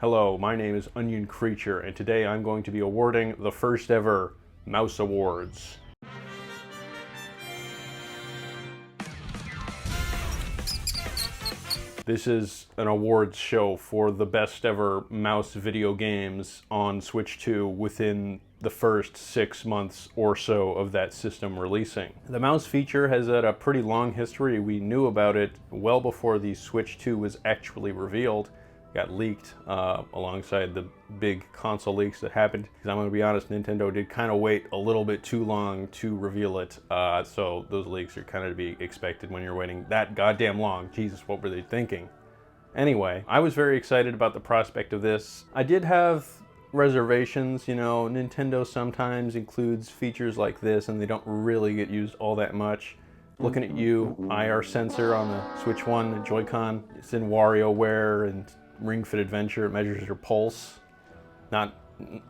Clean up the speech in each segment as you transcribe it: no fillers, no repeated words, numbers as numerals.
Hello, my name is Onion Creature, and today I'm going to be awarding the first ever Mouse Awards. This is an awards show for the best ever mouse video games on Switch 2 within the first 6 months or so of that system releasing. The mouse feature has had a pretty long history. We knew about it well before the Switch 2 was actually revealed. Got leaked alongside the big console leaks that happened. Because I'm going to be honest, Nintendo did kind of wait a little bit too long to reveal it. So those leaks are kind of to be expected when you're waiting that goddamn long. Jesus, what were they thinking? Anyway, I was very excited about the prospect of this. I did have reservations, you know, Nintendo sometimes includes features like this and they don't really get used all that much. Looking at you, IR sensor on the Switch 1 Joy-Con. It's in WarioWare and Ring Fit Adventure. It measures your pulse. Not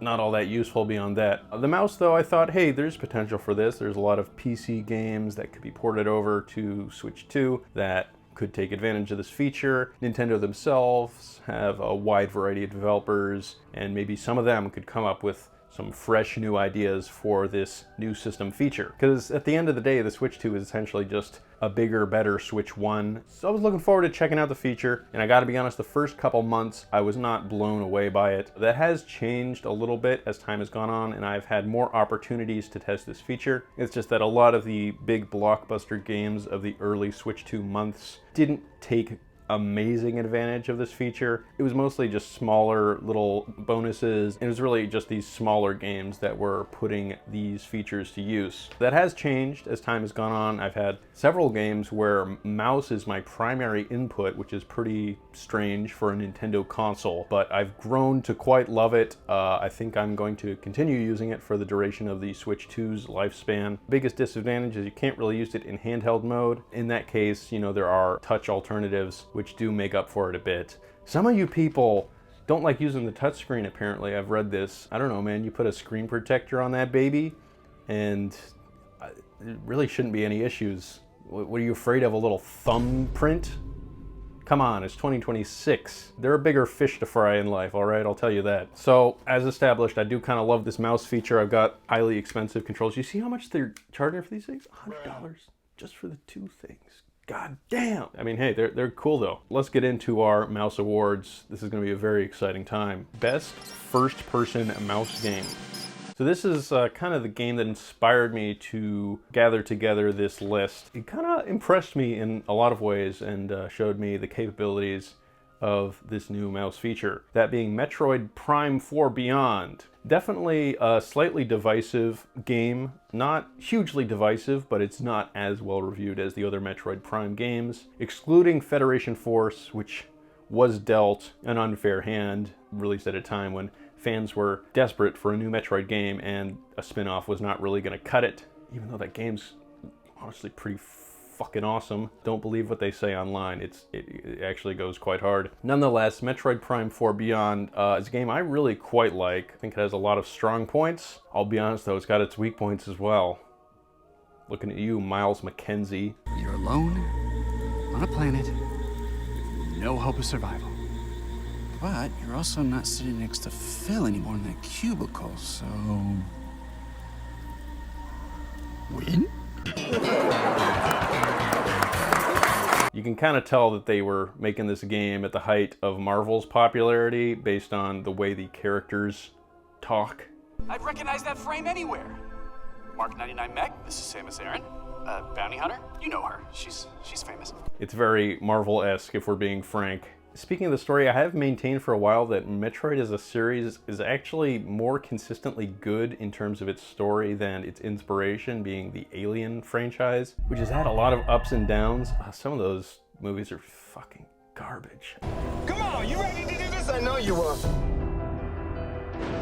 all that useful beyond that. The mouse though, I thought, hey, there's potential for this. There's a lot of PC games that could be ported over to Switch 2 that could take advantage of this feature. Nintendo themselves have a wide variety of developers, and maybe some of them could come up with some fresh new ideas for this new system feature. Because at the end of the day, the Switch 2 is essentially just a bigger, better Switch 1. So I was looking forward to checking out the feature, and I gotta be honest, the first couple months, I was not blown away by it. That has changed a little bit as time has gone on, and I've had more opportunities to test this feature. It's just that a lot of the big blockbuster games of the early Switch 2 months didn't take amazing advantage of this feature. It was mostly just smaller little bonuses. It was really just these smaller games that were putting these features to use. That has changed as time has gone on. I've had several games where mouse is my primary input, which is pretty strange for a Nintendo console, but I've grown to quite love it. I think I'm going to continue using it for the duration of the Switch 2's lifespan. Biggest disadvantage is you can't really use it in handheld mode. In that case, you know, there are touch alternatives which do make up for it a bit. Some of you people don't like using the touchscreen, apparently. I've read this. I don't know, man. You put a screen protector on that baby, and it really shouldn't be any issues. What are you afraid of, a little thumbprint? Come on, it's 2026. There are bigger fish to fry in life, all right? I'll tell you that. So, as established, I do kind of love this mouse feature. I've got highly expensive controls. You see how much they're charging for these things? $100 just for the two things. God damn! I mean, hey, they're cool though. Let's get into our mouse awards. This is going to be a very exciting time. Best first-person mouse game. So this is kind of the game that inspired me to gather together this list. It kind of impressed me in a lot of ways and showed me the capabilities of this new mouse feature. That being Metroid Prime 4 Beyond. Definitely a slightly divisive game. Not hugely divisive, but it's not as well reviewed as the other Metroid Prime games. Excluding Federation Force, which was dealt an unfair hand, released at a time when fans were desperate for a new Metroid game and a spin-off was not really going to cut it, even though that game's honestly pretty fucking awesome. Don't believe what they say online. It actually goes quite hard. Nonetheless, Metroid Prime 4 Beyond is a game I really quite like. I think it has a lot of strong points. I'll be honest though, it's got its weak points as well. Looking at you, Miles McKenzie. You're alone on a planet with no hope of survival. But you're also not sitting next to Phil anymore in that cubicle, so... Win? You can kind of tell that they were making this game at the height of Marvel's popularity based on the way the characters talk. I'd recognize that frame anywhere. Mark 99 Meg, this is Samus Aran. Bounty Hunter, you know her. She's famous. It's very Marvel-esque, if we're being frank. Speaking of the story, I have maintained for a while that Metroid as a series is actually more consistently good in terms of its story than its inspiration, being the Alien franchise, which has had a lot of ups and downs. Some of those movies are fucking garbage. Come on, you ready to do this? I know you are.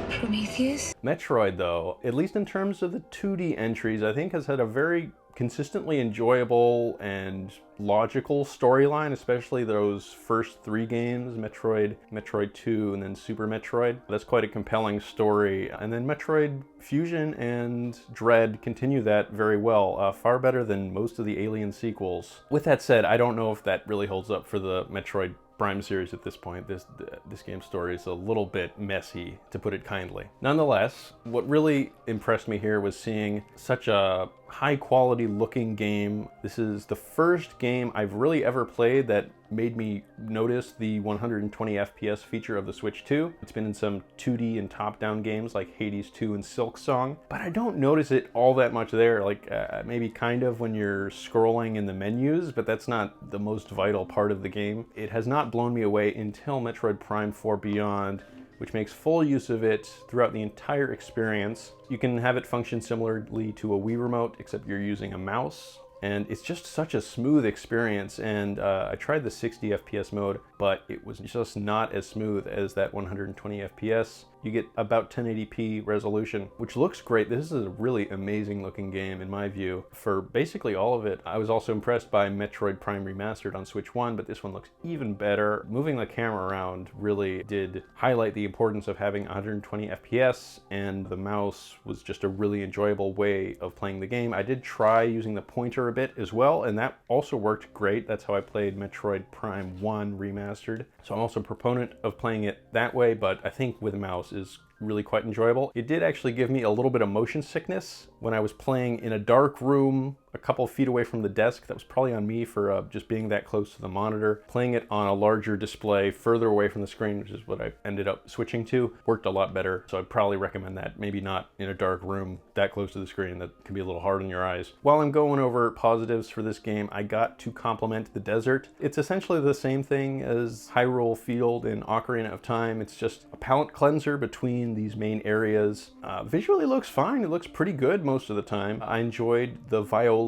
Prometheus? Metroid, though, at least in terms of the 2D entries, I think has had a very consistently enjoyable and logical storyline, especially those first 3 games, Metroid, Metroid 2, and then Super Metroid. That's quite a compelling story. And then Metroid Fusion and Dread continue that very well, far better than most of the Alien sequels. With that said, I don't know if that really holds up for the Metroid Prime series at this point. This game's story is a little bit messy, to put it kindly. Nonetheless, what really impressed me here was seeing such a high quality looking game. This is the first game I've really ever played that made me notice the 120 FPS feature of the Switch 2. It's been in some 2D and top-down games like Hades 2 and Silksong, but I don't notice it all that much there. Like maybe kind of when you're scrolling in the menus, but that's not the most vital part of the game. It has not blown me away until Metroid Prime 4 Beyond, which makes full use of it throughout the entire experience. You can have it function similarly to a Wii remote, except you're using a mouse. And it's just such a smooth experience. And I tried the 60 FPS mode, but it was just not as smooth as that 120 FPS. You get about 1080p resolution, which looks great. This is a really amazing looking game in my view. For basically all of it, I was also impressed by Metroid Prime Remastered on Switch 1, but this one looks even better. Moving the camera around really did highlight the importance of having 120 FPS, and the mouse was just a really enjoyable way of playing the game. I did try using the pointer a bit as well, and that also worked great. That's how I played Metroid Prime 1 Remastered. So I'm also a proponent of playing it that way, but I think with a mouse is really quite enjoyable. It did actually give me a little bit of motion sickness when I was playing in a dark room a couple feet away from the desk. That was probably on me for just being that close to the monitor. Playing it on a larger display further away from the screen, which is what I ended up switching to, worked a lot better. So I'd probably recommend that. Maybe not in a dark room that close to the screen. That can be a little hard on your eyes. While I'm going over positives for this game, I got to compliment the desert. It's essentially the same thing as Hyrule Field and Ocarina of Time. It's just a palette cleanser between these main areas. Visually looks fine. It looks pretty good most of the time. I enjoyed the Viola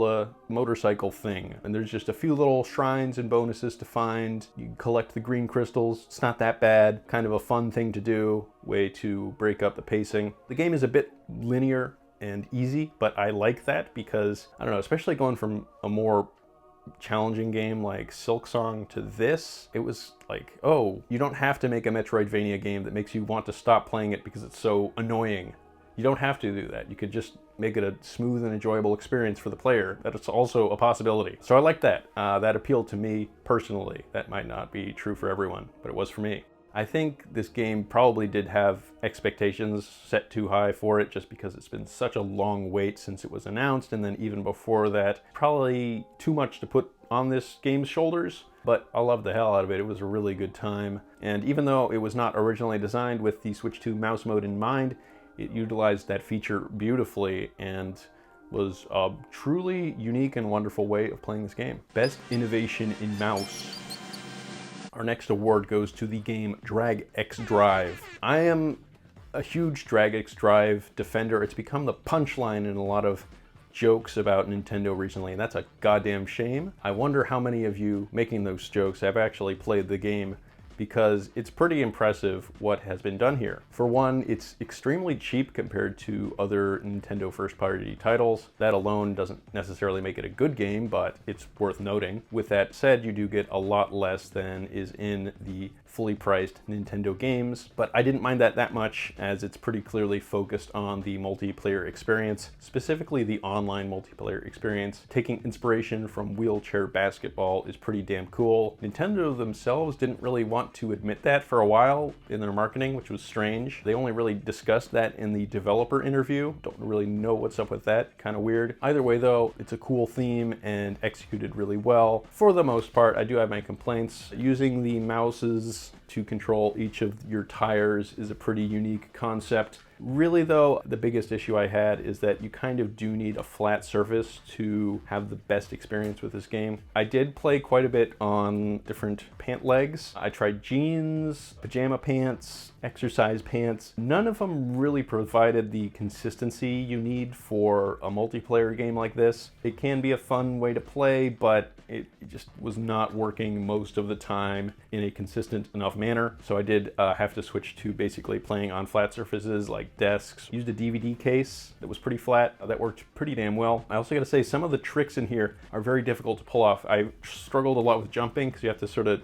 motorcycle thing, and there's just a few little shrines and bonuses to find. You collect the green crystals. It's not that bad. Kind of a fun thing to do, way to break up the pacing. The game is a bit linear and easy, but I like that because, I don't know, especially going from a more challenging game like Silksong to this, it was like, oh, you don't have to make a Metroidvania game that makes you want to stop playing it because it's so annoying. You don't have to do that. You could just make it a smooth and enjoyable experience for the player. That's also a possibility. So I like that. That appealed to me personally. That might not be true for everyone, but it was for me. I think this game probably did have expectations set too high for it just because it's been such a long wait since it was announced, and then even before that, probably too much to put on this game's shoulders. But I loved the hell out of it. It was a really good time. And even though it was not originally designed with the Switch 2 mouse mode in mind, it utilized that feature beautifully and was a truly unique and wonderful way of playing this game. Best innovation in mouse. Our next award goes to the game Drag X Drive. I am a huge Drag X Drive defender. It's become the punchline in a lot of jokes about Nintendo recently, and that's a goddamn shame. I wonder how many of you making those jokes have actually played the game, because it's pretty impressive what has been done here. For one, it's extremely cheap compared to other Nintendo first-party titles. That alone doesn't necessarily make it a good game, but it's worth noting. With that said, you do get a lot less than is in the fully priced Nintendo games, but I didn't mind that much, as it's pretty clearly focused on the multiplayer experience, specifically the online multiplayer experience. Taking inspiration from wheelchair basketball is pretty damn cool. Nintendo themselves didn't really want to admit that for a while in their marketing, which was strange. They only really discussed that in the developer interview. Don't really know what's up with that. Kind of weird. Either way though, it's a cool theme and executed really well. For the most part, I do have my complaints. Using the mouses to control each of your tires is a pretty unique concept. Really though, the biggest issue I had is that you kind of do need a flat surface to have the best experience with this game. I did play quite a bit on different pant legs. I tried jeans, pajama pants, exercise pants. None of them really provided the consistency you need for a multiplayer game like this. It can be a fun way to play, but it just was not working most of the time in a consistent enough manner. So I did have to switch to basically playing on flat surfaces like desks. Used a DVD case that was pretty flat. That worked pretty damn well. I also gotta say, some of the tricks in here are very difficult to pull off. I struggled a lot with jumping because you have to sort of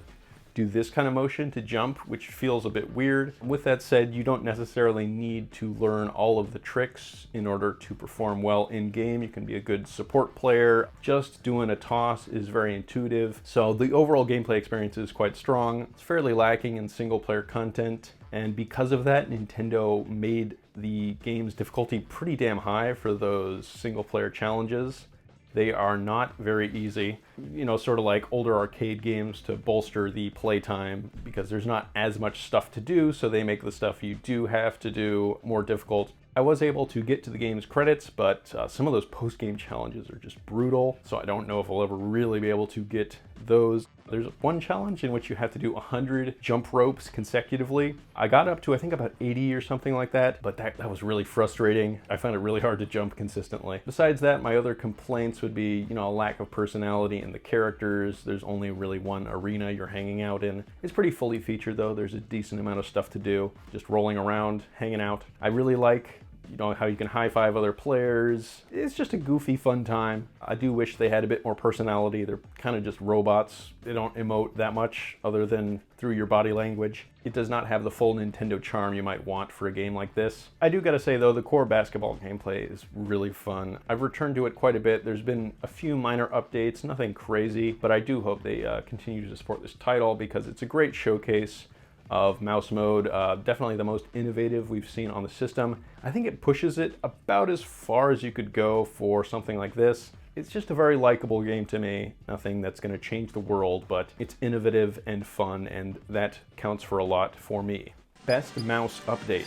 do this kind of motion to jump, which feels a bit weird. With that said, you don't necessarily need to learn all of the tricks in order to perform well in game. You can be a good support player. Just doing a toss is very intuitive. So the overall gameplay experience is quite strong. It's fairly lacking in single player content. And because of that, Nintendo made the game's difficulty pretty damn high for those single player challenges. They are not very easy, you know, sort of like older arcade games to bolster the playtime because there's not as much stuff to do, so they make the stuff you do have to do more difficult. I was able to get to the game's credits, but some of those post-game challenges are just brutal, so I don't know if I'll ever really be able to get those. There's one challenge in which you have to do 100 jump ropes consecutively. I got up to, I think, about 80 or something like that, but that was really frustrating. I found it really hard to jump consistently. Besides that, my other complaints would be, you know, a lack of personality in the characters. There's only really one arena you're hanging out in. It's pretty fully featured though. There's a decent amount of stuff to do. Just rolling around, hanging out. I really like, you know, how you can high-five other players. It's just a goofy, fun time. I do wish they had a bit more personality. They're kind of just robots. They don't emote that much other than through your body language. It does not have the full Nintendo charm you might want for a game like this. I do gotta say though, the core basketball gameplay is really fun. I've returned to it quite a bit. There's been a few minor updates, nothing crazy, but I do hope they continue to support this title because it's a great showcase of mouse mode, definitely the most innovative we've seen on the system. I think it pushes it about as far as you could go for something like this. It's just a very likable game to me. Nothing that's going to change the world, but it's innovative and fun, and that counts for a lot for me. Best Mouse Update.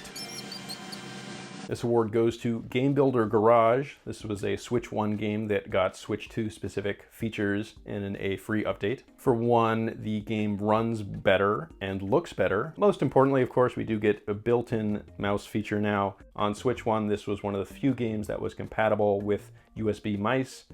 This award goes to Game Builder Garage. This was a Switch 1 game that got Switch 2 specific features in a free update. For one, the game runs better and looks better. Most importantly, of course, we do get a built-in mouse feature now. On Switch 1, this was one of the few games that was compatible with USB mice.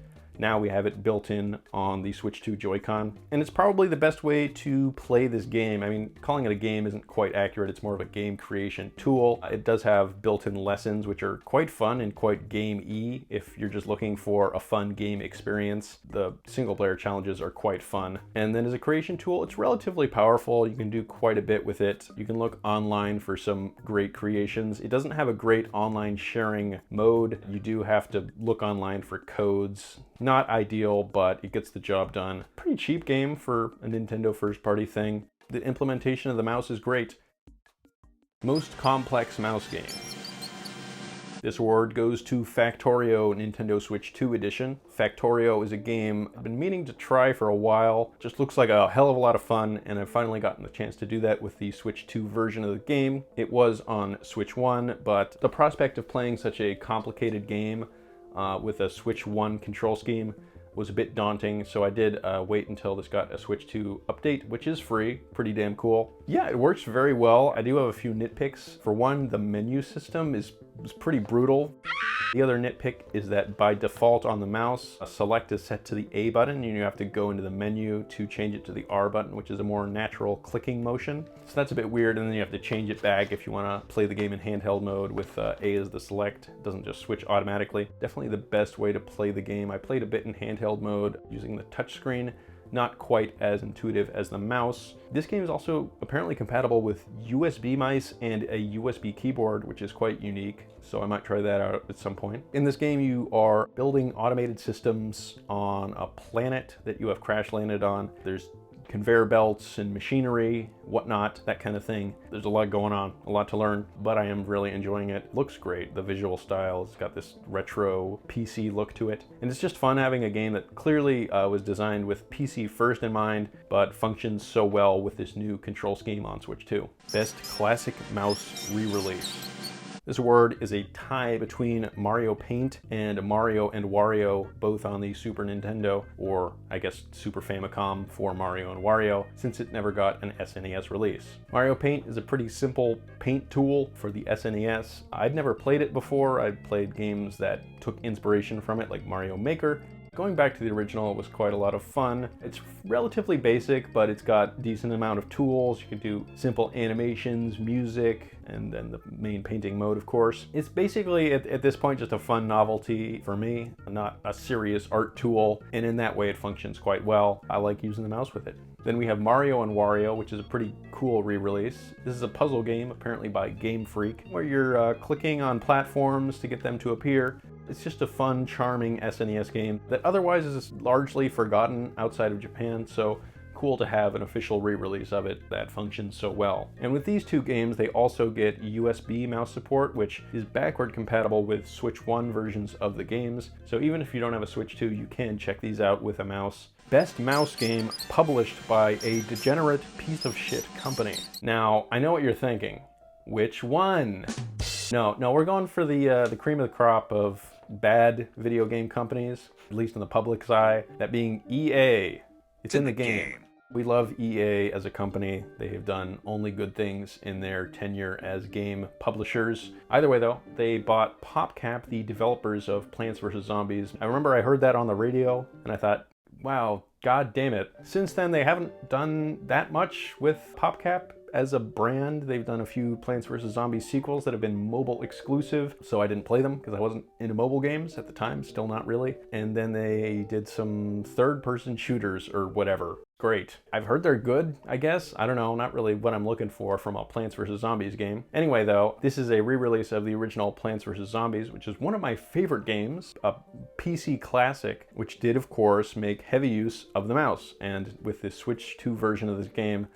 Now we have it built in on the Switch 2 Joy-Con. And it's probably the best way to play this game. I mean, calling it a game isn't quite accurate. It's more of a game creation tool. It does have built-in lessons, which are quite fun and quite game-y if you're just looking for a fun game experience. The single-player challenges are quite fun. And then as a creation tool, it's relatively powerful. You can do quite a bit with it. You can look online for some great creations. It doesn't have a great online sharing mode. You do have to look online for codes. Not ideal, but it gets the job done. Pretty cheap game for a Nintendo first-party thing. The implementation of the mouse is great. Most complex mouse game. This award goes to Factorio Nintendo Switch 2 Edition. Factorio is a game I've been meaning to try for a while. Just looks like a hell of a lot of fun, and I've finally gotten the chance to do that with the Switch 2 version of the game. It was on Switch 1, but the prospect of playing such a complicated game with a Switch 1 control scheme was a bit daunting, so I did wait until this got a Switch 2 update, which is free. Pretty damn cool. Yeah, it works very well. I do have a few nitpicks. For one, the menu system is pretty brutal. The other nitpick is that by default on the mouse, a select is set to the A button, and you have to go into the menu to change it to the R button, which is a more natural clicking motion. So that's a bit weird, and then you have to change it back if you want to play the game in handheld mode with A as the select. It doesn't just switch automatically. Definitely the best way to play the game. I played a bit in handheld mode using the touchscreen. Not quite as intuitive as the mouse. This game is also apparently compatible with USB mice and a USB keyboard, which is quite unique, so I might try that out at some point. In this game, you are building automated systems on a planet that you have crash landed on. There's conveyor belts and machinery, whatnot, that kind of thing. There's a lot going on, a lot to learn, but I am really enjoying it. Looks great, the visual style, it's got this retro PC look to it. And it's just fun having a game that clearly was designed with PC first in mind, but functions so well with this new control scheme on Switch 2. Best Classic Mouse re-release. This award is a tie between Mario Paint and Mario and Wario, both on the Super Nintendo, or I guess Super Famicom for Mario and Wario, since it never got an SNES release. Mario Paint is a pretty simple paint tool for the SNES. I'd never played it before. I'd played games that took inspiration from it, like Mario Maker. Going back to the original, it was quite a lot of fun. It's relatively basic, but it's got a decent amount of tools. You can do simple animations, music, and then the main painting mode, of course. It's basically, at this point, just a fun novelty for me, not a serious art tool, and in that way it functions quite well. I like using the mouse with it. Then we have Mario and Wario, which is a pretty cool re-release. This is a puzzle game, apparently by Game Freak, where you're clicking on platforms to get them to appear. It's just a fun, charming SNES game that otherwise is largely forgotten outside of Japan, so cool to have an official re-release of it that functions so well. And with these two games, they also get USB mouse support, which is backward compatible with Switch 1 versions of the games. So even if you don't have a Switch 2, you can check these out with a mouse. Best mouse game published by a degenerate piece of shit company. Now, I know what you're thinking. Which one? No, we're going for the cream of the crop of bad video game companies, at least in the public's eye, that being EA. It's in the game. We love EA as a company. They have done only good things in their tenure as game publishers. Either way though, they bought PopCap, the developers of Plants vs. Zombies. I remember I heard that on the radio and I thought, wow, god damn it. Since then, they haven't done that much with PopCap as a brand. They've done a few Plants vs. Zombies sequels that have been mobile exclusive, so I didn't play them because I wasn't into mobile games at the time, still not really. And then they did some third-person shooters or whatever. Great. I've heard they're good, I guess. I don't know, not really what I'm looking for from a Plants vs. Zombies game. Anyway though, this is a re-release of the original Plants vs. Zombies, which is one of my favorite games, a PC classic, which did of course make heavy use of the mouse. And with the Switch 2 version of this game,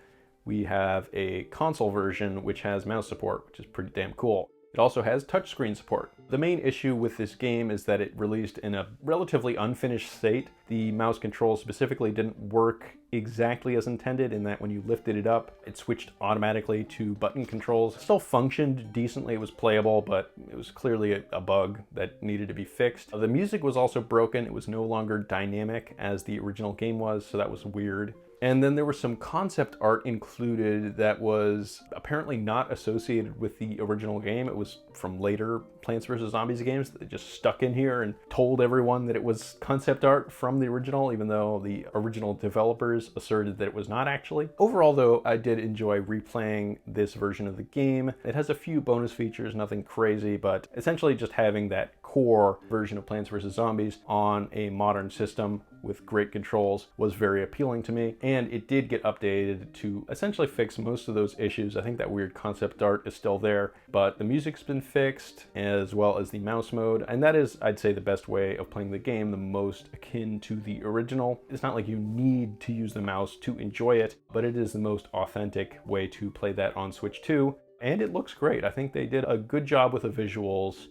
we have a console version which has mouse support, which is pretty damn cool. It also has touchscreen support. The main issue with this game is that it released in a relatively unfinished state. The mouse controls specifically didn't work exactly as intended in that when you lifted it up, it switched automatically to button controls. It still functioned decently, it was playable, but it was clearly a bug that needed to be fixed. The music was also broken. It was no longer dynamic as the original game was, so that was weird. And then there was some concept art included that was apparently not associated with the original game. It was from later Plants vs. Zombies games that they just stuck in here and told everyone that it was concept art from the original, even though the original developers asserted that it was not actually. Overall though, I did enjoy replaying this version of the game. It has a few bonus features, nothing crazy, but essentially just having that core version of Plants vs. Zombies on a modern system with great controls was very appealing to me, and it did get updated to essentially fix most of those issues. I think that weird concept art is still there, but the music's been fixed, as well as the mouse mode, and that is, I'd say, the best way of playing the game, the most akin to the original. It's not like you need to use the mouse to enjoy it, but it is the most authentic way to play that on Switch 2, and it looks great. I think they did a good job with the visuals.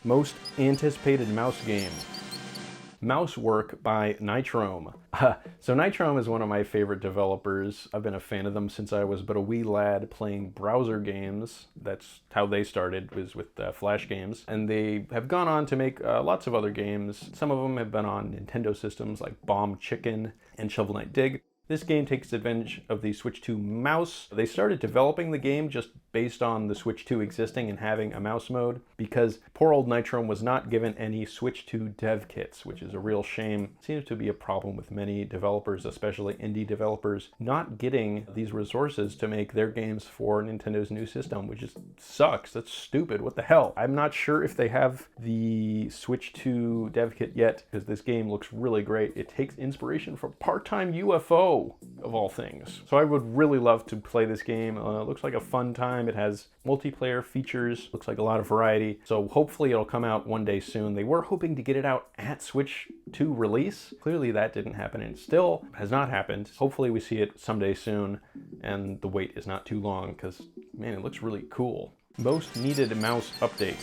Most anticipated mouse game. Mousework by Nitrome. So Nitrome is one of my favorite developers. I've been a fan of them since I was but a wee lad playing browser games. That's how they started, was with Flash games. And they have gone on to make lots of other games. Some of them have been on Nintendo systems like Bomb Chicken and Shovel Knight Dig. This game takes advantage of the Switch 2 mouse. They started developing the game just based on the Switch 2 existing and having a mouse mode, because poor old Nitrome was not given any Switch 2 dev kits, which is a real shame. It seems to be a problem with many developers, especially indie developers, not getting these resources to make their games for Nintendo's new system, which just sucks. That's stupid. What the hell? I'm not sure if they have the Switch 2 dev kit yet, because this game looks really great. It takes inspiration from Part-Time UFO, of all things. So I would really love to play this game. It looks like a fun time. It has multiplayer features, looks like a lot of variety. So hopefully it'll come out one day soon. They were hoping to get it out at Switch 2 release. Clearly that didn't happen, and still has not happened. Hopefully we see it someday soon, and the wait is not too long, because man, it looks really cool. Most needed mouse update.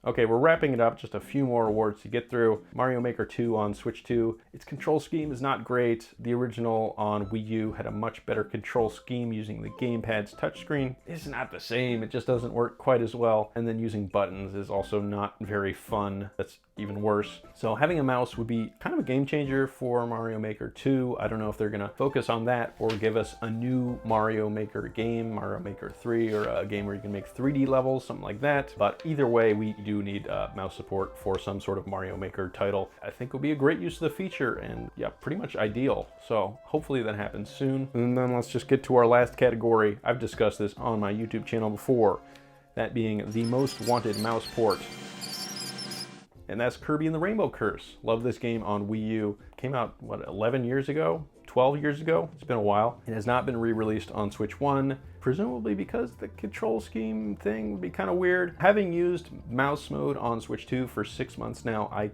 Okay, we're wrapping it up, just a few more awards to get through. Mario Maker 2 on Switch 2. Its control scheme is not great. The original on Wii U had a much better control scheme using the gamepad's touchscreen. It's not the same, it just doesn't work quite as well. And then using buttons is also not very fun. That's even worse. So having a mouse would be kind of a game changer for Mario Maker 2. I don't know if they're gonna focus on that or give us a new Mario Maker game, Mario Maker 3, or a game where you can make 3D levels, something like that. But either way, we do need mouse support for some sort of Mario Maker title. I think it would be a great use of the feature, and yeah, pretty much ideal. So hopefully that happens soon. And then let's just get to our last category. I've discussed this on my YouTube channel before, that being the most wanted mouse port. And that's Kirby and the Rainbow Curse. Love this game on Wii U. Came out, what, 11 years ago? 12 years ago. It's been a while. It has not been re-released on Switch 1, presumably because the control scheme thing would be kind of weird. Having used mouse mode on Switch 2 for 6 months now, I'm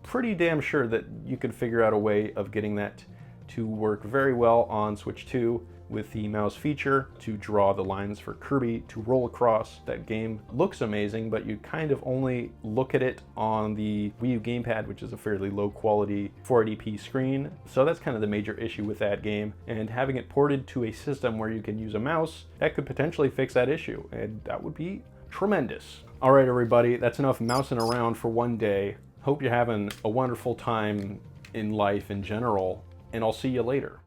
pretty damn sure that you could figure out a way of getting that to work very well on Switch 2 with the mouse feature to draw the lines for Kirby to roll across. That game looks amazing, but you kind of only look at it on the Wii U gamepad, which is a fairly low quality 480p screen. So that's kind of the major issue with that game. And having it ported to a system where you can use a mouse, that could potentially fix that issue. And that would be tremendous. All right, everybody, that's enough mousing around for one day. Hope you're having a wonderful time in life in general, and I'll see you later.